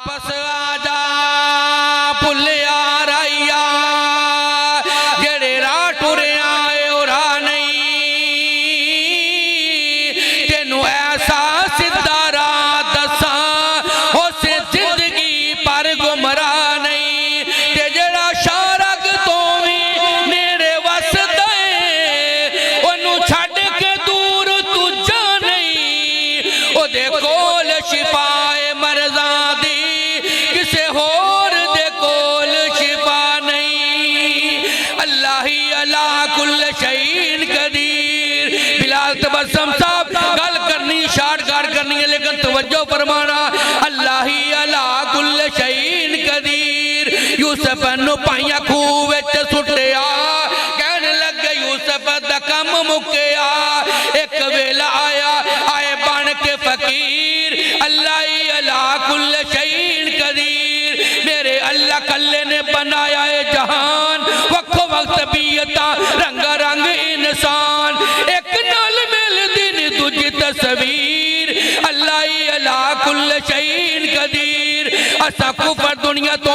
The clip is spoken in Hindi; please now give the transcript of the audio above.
वापस आजा भुलिया राइया जेड़े राह टुरिया ओ राह नहीं तेनू ऐसा सीधा राह दसा उस जिंदगी पर गुमराह नहीं ते जेड़ा शारग तो भी नेड़े वसदा ओनू छड्ड के दूर दूजा नहीं ओदे कोल शिफाए मरज़ा दी किसे होर दे कोल शिफा नहीं। अल्लाह ही अला कुल शैइन कदीर। बिलाल तबस्सुम साहब गल करनी शार्टकट करनी है लेकिन तवज्जो फरमाना। अल्लाह ही अला कुल शैइन कदीर। यूसुफ नु पाइया खूह विच सुटिया कहन लगे यूसुफ दा कम मुक्या। एक वेला आया आए बन के फकीर। अल्लाह ही अला कुल शैइन कदीर। मेरे अल्लाह कल्ले ने बनाया है जहान वक्को वक्त तबीयता रंगा रंग इंसान एक नाल मिलदी नी दूजी तस्वीर। अल्लाह ही अला कुल शैइन कदीर। असा कुफर दुनिया तो